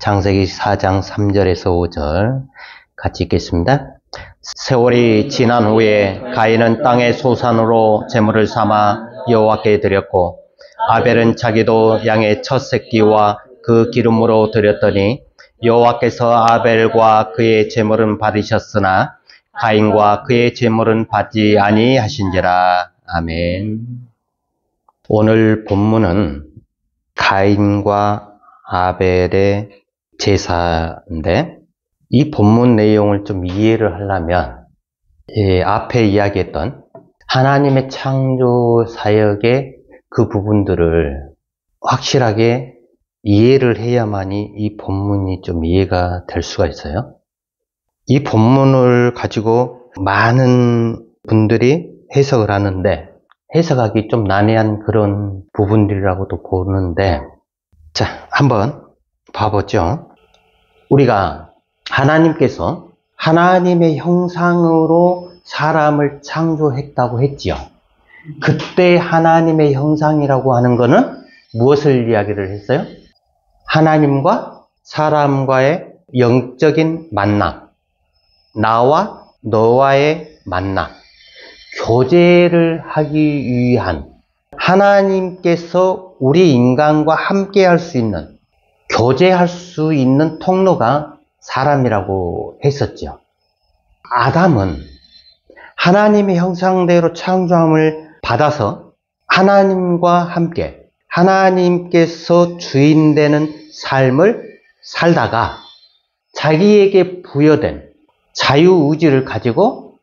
창세기 4장 3절에서 5절 같이 읽겠습니다. 세월이 지난 후에 가인은 땅의 소산으로 제물을 삼아 여호와께 드렸고 아벨은 자기도 양의 첫 새끼와 그 기름으로 드렸더니 여호와께서 아벨과 그의 제물은 받으셨으나 가인과 그의 제물은 받지 아니하신지라. 아멘. 오늘 본문은 가인과 아벨의 제사인데, 이 본문 내용을 좀 이해를 하려면 앞에 이야기했던 하나님의 창조 사역의 그 부분들을 확실하게 이해를 해야만이 이 본문이 좀 이해가 될 수가 있어요. 이 본문을 가지고 많은 분들이 해석을 하는데 해석하기 좀 난해한 그런 부분들이라고도 보는데, 자, 한번 봐보죠. 우리가 하나님께서 하나님의 형상으로 사람을 창조했다고 했지요. 그때 하나님의 형상이라고 하는 것은 무엇을 이야기를 했어요? 하나님과 사람과의 영적인 만남, 나와 너와의 만남, 교제를 하기 위한, 하나님께서 우리 인간과 함께 할 수 있는, 교제할 수 있는 통로가 사람이라고 했었죠. 아담은 하나님의 형상대로 창조함을 받아서 하나님과 함께 하나님께서 주인 되는 삶을 살다가 자기에게 부여된 자유의지를 가지고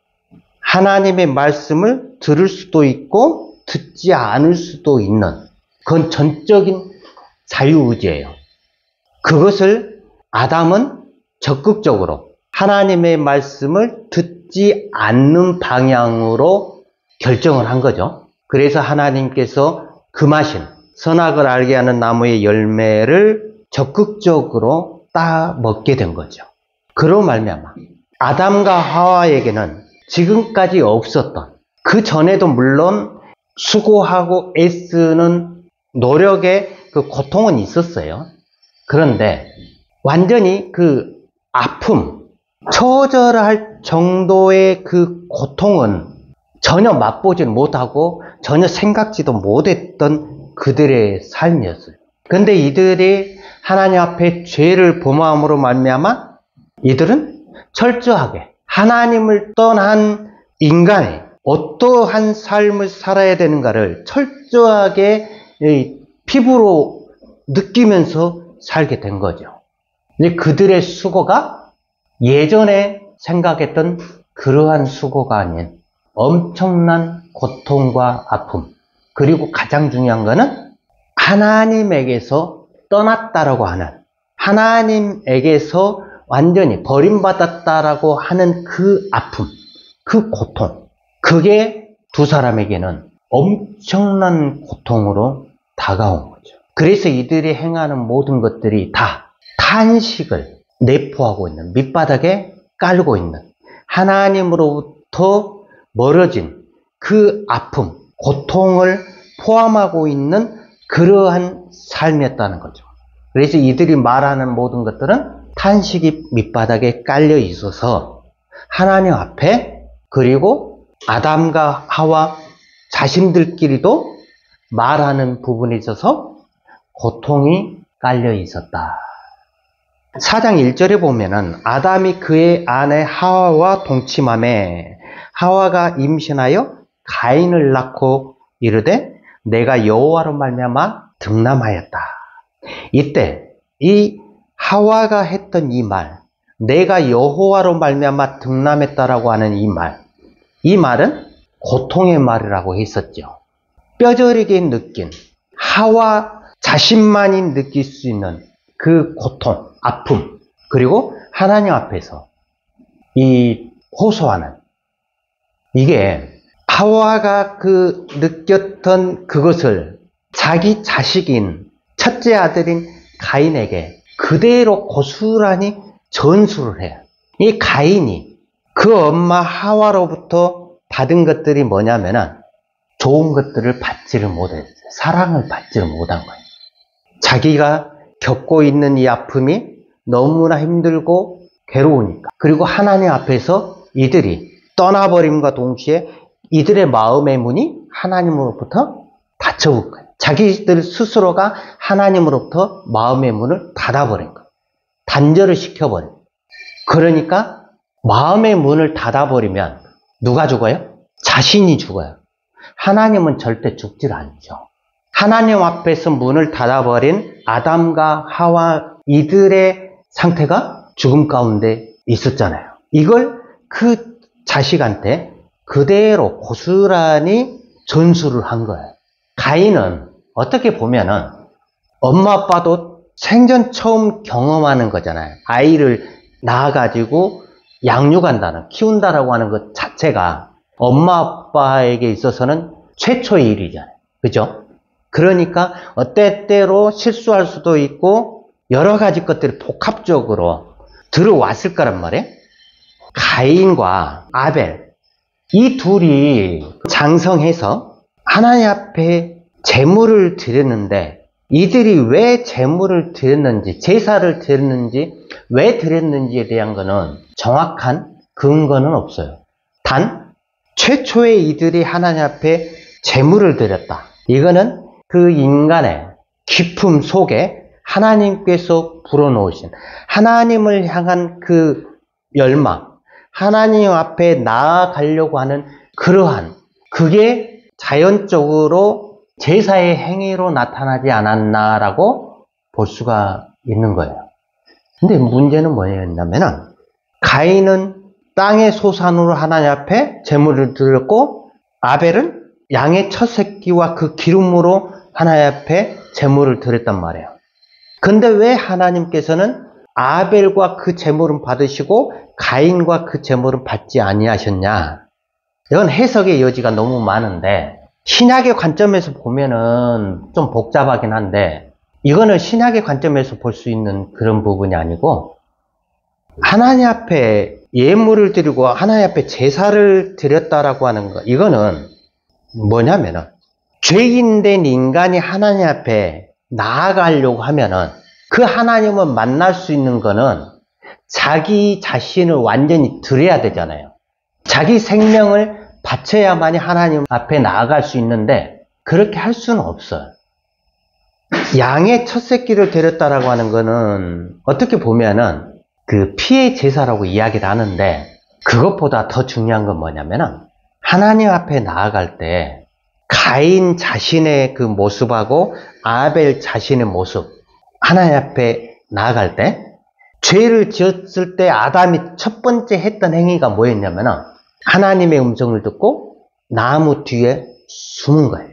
하나님의 말씀을 들을 수도 있고 듣지 않을 수도 있는, 그건 전적인 자유의지예요. 그것을 아담은 적극적으로 하나님의 말씀을 듣지 않는 방향으로 결정을 한 거죠. 그래서 하나님께서 금하신 선악을 알게 하는 나무의 열매를 적극적으로 따 먹게 된 거죠. 그로 말미암아 아담과 하와에게는 지금까지 없었던, 그 전에도 물론 수고하고 애쓰는 노력의 그 고통은 있었어요. 그런데 완전히 그 아픔, 처절할 정도의 그 고통은 전혀 맛보지 못하고 전혀 생각지도 못했던 그들의 삶이었어요. 그런데 이들이 하나님 앞에 죄를 범함으로 말미암아 이들은 철저하게 하나님을 떠난 인간의 어떠한 삶을 살아야 되는가를 철저하게 피부로 느끼면서 살게 된 거죠. 그들의 수고가 예전에 생각했던 그러한 수고가 아닌 엄청난 고통과 아픔, 그리고 가장 중요한 것은 하나님에게서 떠났다라고 하는, 하나님에게서 완전히 버림받았다라고 하는 그 아픔, 그 고통, 그게 두 사람에게는 엄청난 고통으로 다가온 거죠. 그래서 이들이 행하는 모든 것들이 다 탄식을 내포하고 있는, 밑바닥에 깔고 있는, 하나님으로부터 멀어진 그 아픔, 고통을 포함하고 있는 그러한 삶이었다는 거죠. 그래서 이들이 말하는 모든 것들은 탄식이 밑바닥에 깔려 있어서 하나님 앞에, 그리고 아담과 하와 자신들끼리도 말하는 부분에 있어서 고통이 깔려 있었다. 4장 1절에 보면은 아담이 그의 아내 하와와 동침하매 하와가 임신하여 가인을 낳고 이르되 내가 여호와로 말미암아 득남하였다. 이때 이 하와가 했던 이 말, 내가 여호와로 말미암아 득남했다라고 하는 이 말은 고통의 말이라고 했었죠. 뼈저리게 느낀, 하와 자신만이 느낄 수 있는 그 고통, 아픔, 그리고 하나님 앞에서 이 호소하는, 이게 하와가 그 느꼈던 그것을 자기 자식인 첫째 아들인 가인에게 그대로 고스란히 전수를 해요. 이 가인이 그 엄마 하와로부터 받은 것들이 뭐냐면은 좋은 것들을 받지를 못했어요. 사랑을 받지를 못한 거예요. 자기가 겪고 있는 이 아픔이 너무나 힘들고 괴로우니까. 그리고 하나님 앞에서 이들이 떠나버림과 동시에 이들의 마음의 문이 하나님으로부터 닫혀버린 거예요. 자기들 스스로가 하나님으로부터 마음의 문을 닫아버린 거예요. 단절을 시켜버린 거예요. 그러니까 마음의 문을 닫아버리면 누가 죽어요? 자신이 죽어요. 하나님은 절대 죽질 않죠. 하나님 앞에서 문을 닫아버린 아담과 하와 이들의 상태가 죽음 가운데 있었잖아요. 이걸 그 자식한테 그대로 고스란히 전수를 한 거예요. 가인은 어떻게 보면은 엄마 아빠도 생전 처음 경험하는 거잖아요. 아이를 낳아가지고 양육한다는, 키운다라고 하는 것 자체가 엄마 아빠에게 있어서는 최초의 일이잖아요. 그죠? 그러니까 때때로 실수할 수도 있고 여러 가지 것들이 복합적으로 들어왔을 거란 말이에요. 가인과 아벨, 이 둘이 장성해서 하나님 앞에 제물을 드렸는데 이들이 왜 제물을 드렸는지, 제사를 드렸는지, 왜 드렸는지에 대한 거는 정확한 근거는 없어요. 단 최초에 이들이 하나님 앞에 제물을 드렸다. 이거는 그 인간의 기품 속에 하나님께서 불어넣으신 하나님을 향한 그 열망, 하나님 앞에 나아가려고 하는 그러한, 그게 자연적으로 제사의 행위로 나타나지 않았나라고 볼 수가 있는 거예요. 근데 문제는 뭐였냐면은 가인은 땅의 소산으로 하나님 앞에 제물을 드렸고 아벨은 양의 첫 새끼와 그 기름으로 하나님 앞에 제물을 드렸단 말이에요. 근데 왜 하나님께서는 아벨과 그 제물은 받으시고 가인과 그 제물은 받지 아니하셨냐? 이건 해석의 여지가 너무 많은데 신약의 관점에서 보면은 좀 복잡하긴 한데 이거는 신약의 관점에서 볼 수 있는 그런 부분이 아니고 하나님 앞에 예물을 드리고 하나님 앞에 제사를 드렸다라고 하는 거, 이거는 뭐냐면은 죄인된 인간이 하나님 앞에 나아가려고 하면은 그 하나님을 만날 수 있는 거는 자기 자신을 완전히 드려야 되잖아요. 자기 생명을 바쳐야만이 하나님 앞에 나아갈 수 있는데 그렇게 할 수는 없어요. 양의 첫 새끼를 드렸다라고 하는 거는 어떻게 보면은 그 피의 제사라고 이야기를 하는데 그것보다 더 중요한 건 뭐냐면은 하나님 앞에 나아갈 때 가인 자신의 그 모습하고 아벨 자신의 모습, 하나님 앞에 나아갈 때 죄를 지었을 때 아담이 첫 번째 했던 행위가 뭐였냐면은 하나님의 음성을 듣고 나무 뒤에 숨은 거예요.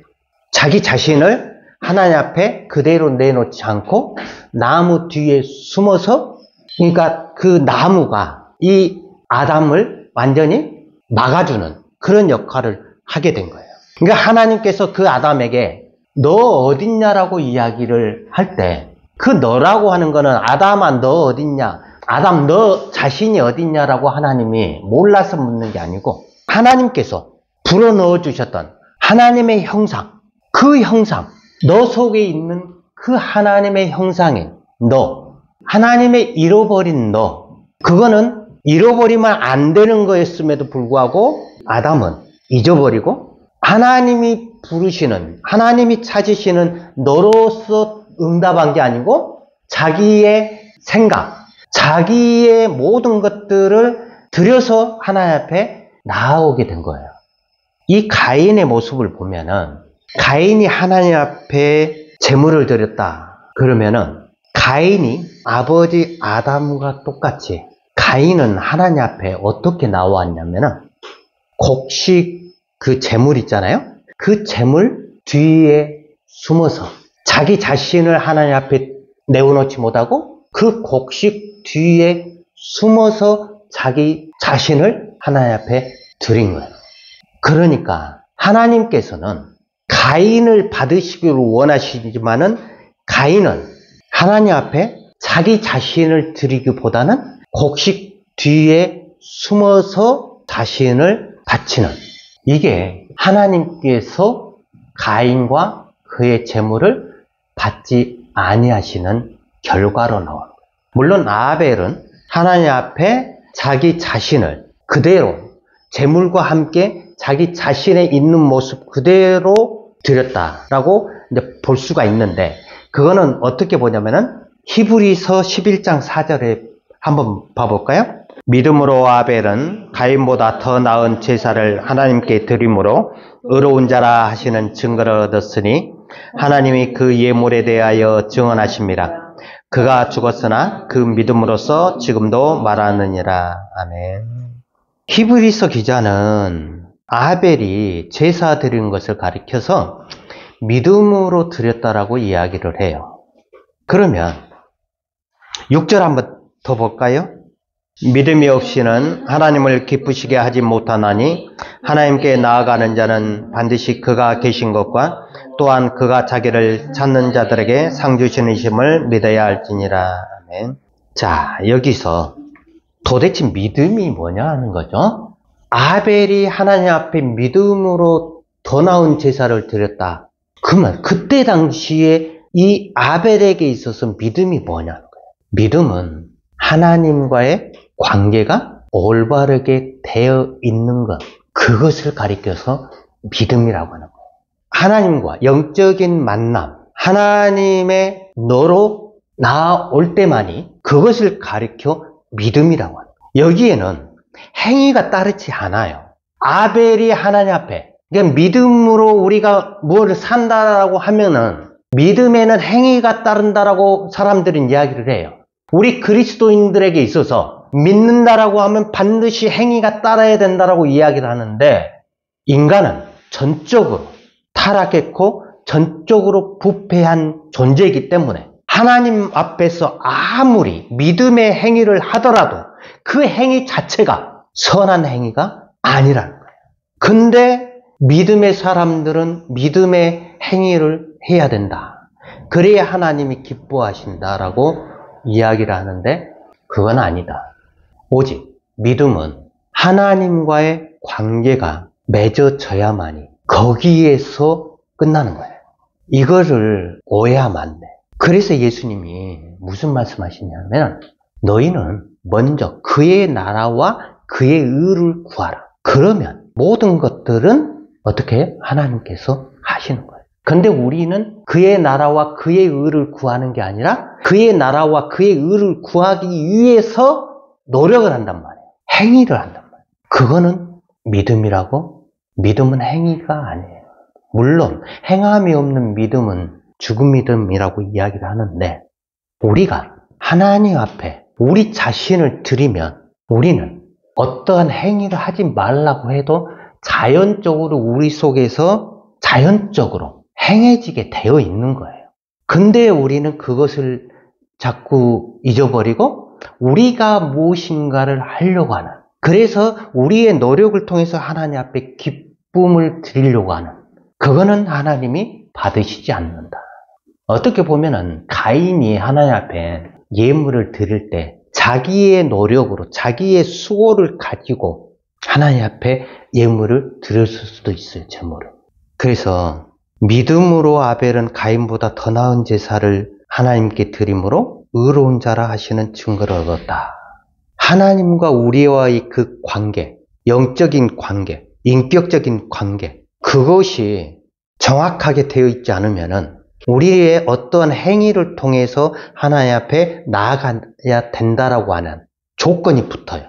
자기 자신을 하나님 앞에 그대로 내놓지 않고 나무 뒤에 숨어서, 그러니까 그 나무가 이 아담을 완전히 막아주는 그런 역할을 하게 된 거예요. 그러니까 하나님께서 그 아담에게 너 어딨냐라고 이야기를 할 때 그 너라고 하는 거는 아담아 너 어딨냐, 아담 너 자신이 어딨냐라고 하나님이 몰라서 묻는 게 아니고 하나님께서 불어넣어 주셨던 하나님의 형상, 그 형상, 너 속에 있는 그 하나님의 형상인 너, 하나님의 잃어버린 너, 그거는 잃어버리면 안 되는 거였음에도 불구하고 아담은 잊어버리고 하나님이 부르시는, 하나님이 찾으시는 너로서 응답한 게 아니고 자기의 생각, 자기의 모든 것들을 들여서 하나님 앞에 나아오게 된 거예요. 이 가인의 모습을 보면은 가인이 하나님 앞에 제물을 드렸다 그러면은 가인이 아버지 아담과 똑같이 가인은 하나님 앞에 어떻게 나왔냐면은 곡식 그 제물 있잖아요. 그 제물 뒤에 숨어서 자기 자신을 하나님 앞에 내어놓지 못하고 그 곡식 뒤에 숨어서 자기 자신을 하나님 앞에 드린 거예요. 그러니까 하나님께서는 가인을 받으시기를 원하시지만은 가인은 하나님 앞에 자기 자신을 드리기보다는 곡식 뒤에 숨어서 자신을 바치는, 이게 하나님께서 가인과 그의 제물을 받지 아니하시는 결과로 나오는 거예요. 물론 아벨은 하나님 앞에 자기 자신을 그대로 제물과 함께 자기 자신의 있는 모습 그대로 드렸다라고 이제 볼 수가 있는데, 그거는 어떻게 보냐면은 히브리서 11장 4절에 한번 봐볼까요? 믿음으로 아벨은 가인보다 더 나은 제사를 하나님께 드림으로 의로운 자라 하시는 증거를 얻었으니 하나님이 그 예물에 대하여 증언하십니다. 그가 죽었으나 그 믿음으로써 지금도 말하느니라. 아멘. 히브리서 기자는 아벨이 제사 드린 것을 가리켜서 믿음으로 드렸다라고 이야기를 해요. 그러면 6절 한번 더 볼까요? 믿음이 없이는 하나님을 기쁘시게 하지 못하나니 하나님께 나아가는 자는 반드시 그가 계신 것과 또한 그가 자기를 찾는 자들에게 상 주시는 믿어야 할지니라. 아멘. 자, 여기서 도대체 믿음이 뭐냐 하는 거죠. 아벨이 하나님 앞에 믿음으로 더 나은 제사를 드렸다. 그러면 그때 당시에 이 아벨에게 있어서 믿음이 뭐냐는 거예요. 믿음은 하나님과의 관계가 올바르게 되어 있는 것, 그것을 가리켜서 믿음이라고 하는 거예요. 하나님과 영적인 만남, 하나님의 너로 나아올 때만이 그것을 가리켜 믿음이라고 하는 거예요. 여기에는 행위가 따르지 않아요. 아벨이 하나님 앞에, 그러니까 믿음으로 우리가 무엇을 산다라고 하면은 믿음에는 행위가 따른다라고 사람들은 이야기를 해요. 우리 그리스도인들에게 있어서 믿는다라고 하면 반드시 행위가 따라야 된다라고 이야기를 하는데, 인간은 전적으로 타락했고 전적으로 부패한 존재이기 때문에 하나님 앞에서 아무리 믿음의 행위를 하더라도 그 행위 자체가 선한 행위가 아니라는 거예요. 근데 믿음의 사람들은 믿음의 행위를 해야 된다. 그래야 하나님이 기뻐하신다라고 이야기를 하는데, 그건 아니다. 오직 믿음은 하나님과의 관계가 맺어져야만이 거기에서 끝나는 거예요. 이거를 오해하면 안 돼. 그래서 예수님이 무슨 말씀하시냐면, 너희는 먼저 그의 나라와 그의 의를 구하라. 그러면 모든 것들은 어떻게 해요? 하나님께서 하시는 거예요. 근데 우리는 그의 나라와 그의 의를 구하는 게 아니라 그의 나라와 그의 의를 구하기 위해서 노력을 한단 말이에요. 행위를 한단 말이에요. 그거는 믿음이라고? 믿음은 행위가 아니에요. 물론 행함이 없는 믿음은 죽은 믿음이라고 이야기를 하는데, 우리가 하나님 앞에 우리 자신을 드리면 우리는 어떠한 행위를 하지 말라고 해도 자연적으로 우리 속에서 자연적으로 행해지게 되어 있는 거예요. 근데 우리는 그것을 자꾸 잊어버리고 우리가 무엇인가를 하려고 하는, 그래서 우리의 노력을 통해서 하나님 앞에 기쁨을 드리려고 하는, 그거는 하나님이 받으시지 않는다. 어떻게 보면은 가인이 하나님 앞에 예물을 드릴 때 자기의 노력으로 자기의 수고를 가지고 하나님 앞에 예물을 드렸을 수도 있어요. 제물을. 그래서 믿음으로 아벨은 가인보다 더 나은 제사를 하나님께 드림으로 의로운 자라 하시는 증거를 얻었다. 하나님과 우리와의 그 관계, 영적인 관계, 인격적인 관계, 그것이 정확하게 되어 있지 않으면은 우리의 어떠한 행위를 통해서 하나님 앞에 나아가야 된다라고 하는 조건이 붙어요.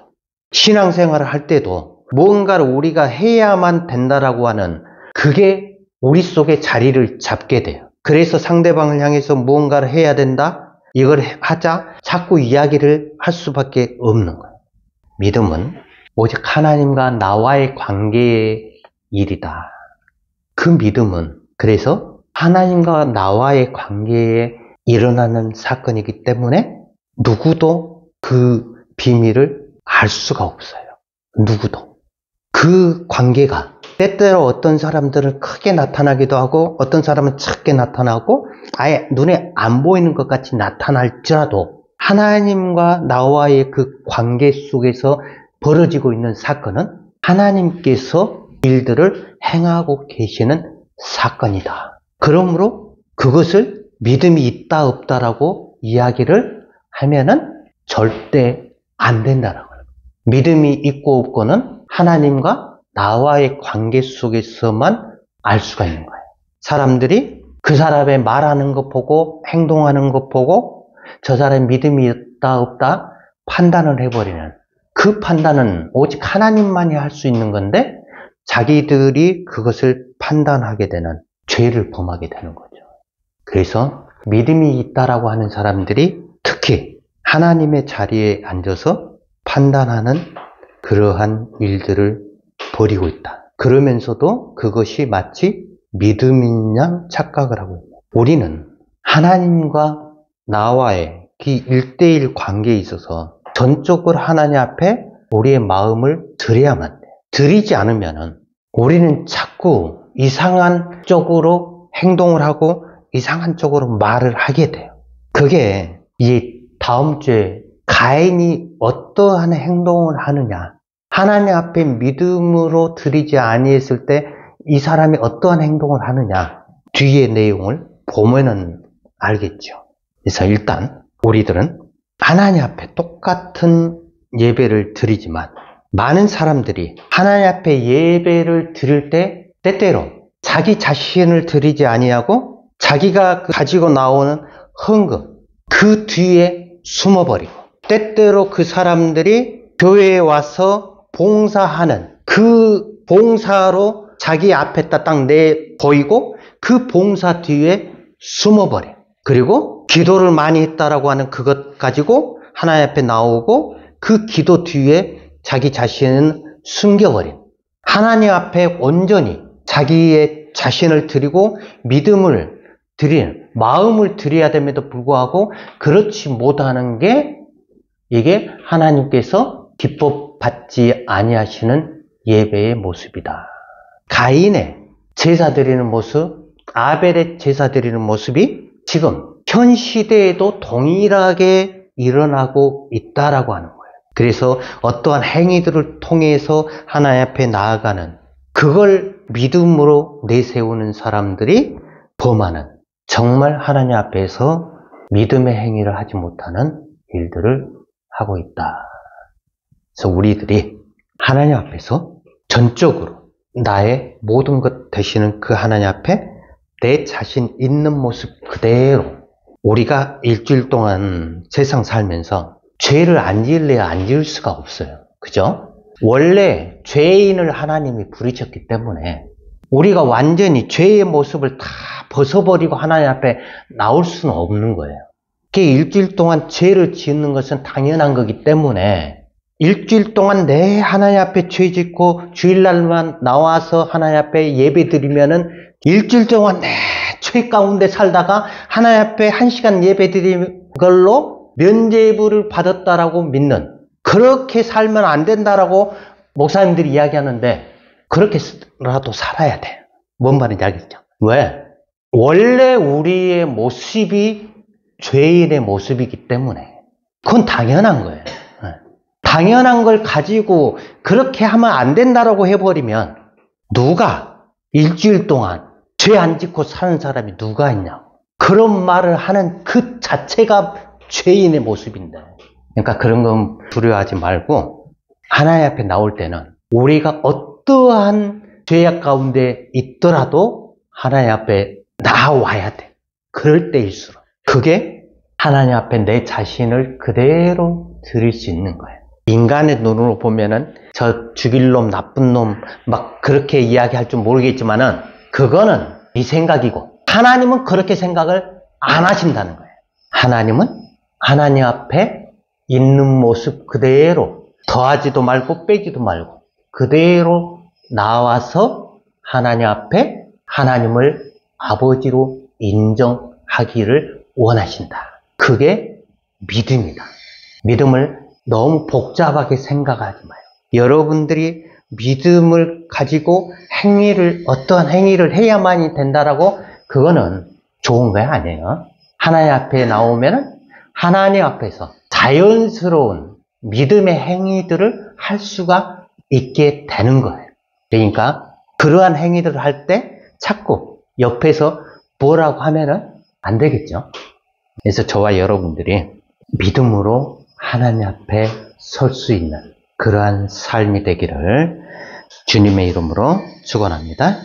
신앙생활을 할 때도 무언가를 우리가 해야만 된다라고 하는 그게 우리 속에 자리를 잡게 돼요. 그래서 상대방을 향해서 무언가를 해야 된다, 이걸 하자, 자꾸 이야기를 할 수밖에 없는 거예요. 믿음은 오직 하나님과 나와의 관계의 일이다. 그 믿음은 그래서 하나님과 나와의 관계에 일어나는 사건이기 때문에 누구도 그 비밀을 알 수가 없어요. 누구도. 그 관계가 때때로 어떤 사람들은 크게 나타나기도 하고 어떤 사람은 작게 나타나고 아예 눈에 안 보이는 것 같이 나타날지라도 하나님과 나와의 그 관계 속에서 벌어지고 있는 사건은 하나님께서 일들을 행하고 계시는 사건이다. 그러므로 그것을 믿음이 있다 없다라고 이야기를 하면은 절대 안 된다라고 해요. 믿음이 있고 없고는 하나님과 나와의 관계 속에서만 알 수가 있는 거예요. 사람들이 그 사람의 말하는 것 보고 행동하는 것 보고 저 사람의 믿음이 있다 없다 판단을 해버리는, 그 판단은 오직 하나님만이 할 수 있는 건데 자기들이 그것을 판단하게 되는 죄를 범하게 되는 거죠. 그래서 믿음이 있다라고 하는 사람들이 특히 하나님의 자리에 앉아서 판단하는 그러한 일들을 벌이고 있다. 그러면서도 그것이 마치 믿음인 양 착각을 하고 있다. 우리는 하나님과 나와의 그 1대1 관계에 있어서 전적으로 하나님 앞에 우리의 마음을 드려야만 돼요. 드리지 않으면 우리는 자꾸 이상한 쪽으로 행동을 하고 이상한 쪽으로 말을 하게 돼요. 그게 이 다음 주에 가인이 어떠한 행동을 하느냐, 하나님 앞에 믿음으로 드리지 아니했을 때 이 사람이 어떠한 행동을 하느냐, 뒤의 내용을 보면은 알겠죠. 그래서 일단 우리들은 하나님 앞에 똑같은 예배를 드리지만 많은 사람들이 하나님 앞에 예배를 드릴 때 때때로 자기 자신을 드리지 아니하고 자기가 가지고 나오는 헌금 그 뒤에 숨어버리고, 때때로 그 사람들이 교회에 와서 봉사하는 그 봉사로 자기 앞에다 딱 내보이고 그 봉사 뒤에 숨어버려. 그리고 기도를 많이 했다라고 하는 그것 가지고 하나님 앞에 나오고 그 기도 뒤에 자기 자신은 숨겨버린, 하나님 앞에 온전히 자기의 자신을 드리고 믿음을 드리는 마음을 드려야 됨에도 불구하고 그렇지 못하는 게 이게 하나님께서 기뻐받지 아니하시는 예배의 모습이다. 가인의 제사 드리는 모습, 아벨의 제사 드리는 모습이 지금 현 시대에도 동일하게 일어나고 있다라고 하는 거예요. 그래서 어떠한 행위들을 통해서 하나님 앞에 나아가는, 그걸 믿음으로 내세우는 사람들이 범하는, 정말 하나님 앞에서 믿음의 행위를 하지 못하는 일들을 하고 있다. 그래서 우리들이 하나님 앞에서 전적으로 나의 모든 것 되시는 그 하나님 앞에 내 자신 있는 모습 그대로, 우리가 일주일 동안 세상 살면서 죄를 안 지을래야 안 지을 수가 없어요. 그죠? 원래 죄인을 하나님이 부르셨기 때문에 우리가 완전히 죄의 모습을 다 벗어버리고 하나님 앞에 나올 수는 없는 거예요. 그 일주일 동안 죄를 짓는 것은 당연한 거기 때문에 일주일 동안 내 하나님 앞에 죄 짓고 주일날만 나와서 하나님 앞에 예배 드리면은 일주일 동안 내 죄 가운데 살다가 하나님 앞에 1시간 예배 드리는 걸로 면죄부를 받았다라고 믿는, 그렇게 살면 안 된다라고 목사님들이 이야기하는데 그렇게라도 살아야 돼. 뭔 말인지 알겠죠? 왜? 원래 우리의 모습이 죄인의 모습이기 때문에 그건 당연한 거예요. 당연한 걸 가지고 그렇게 하면 안 된다라고 해버리면 누가 일주일 동안 죄 안 짓고 사는 사람이 누가 있냐고. 그런 말을 하는 그 자체가 죄인의 모습인데, 그러니까 그런 건 두려워하지 말고 하나님 앞에 나올 때는 우리가 어떠한 죄악 가운데 있더라도 하나님 앞에 나와야 돼. 그럴 때일수록 그게 하나님 앞에 내 자신을 그대로 드릴 수 있는 거예요. 인간의 눈으로 보면은 저 죽일 놈, 나쁜 놈 막 그렇게 이야기할 줄 모르겠지만은 그거는 네 생각이고 하나님은 그렇게 생각을 안 하신다는 거예요. 하나님은 하나님 앞에 있는 모습 그대로 더하지도 말고 빼지도 말고 그대로 나와서 하나님 앞에 하나님을 아버지로 인정하기를 원하신다. 그게 믿음이다. 믿음을 너무 복잡하게 생각하지 마요. 여러분들이 믿음을 가지고 어떠한 행위를 해야만이 된다라고, 그거는 좋은 거 아니에요. 하나님 앞에 나오면 하나님 앞에서 자연스러운 믿음의 행위들을 할 수가 있게 되는 거예요. 그러니까 그러한 행위들을 할 때 자꾸 옆에서 뭐라고 하면은 안 되겠죠. 그래서 저와 여러분들이 믿음으로 하나님 앞에 설 수 있는 그러한 삶이 되기를 주님의 이름으로 축원합니다.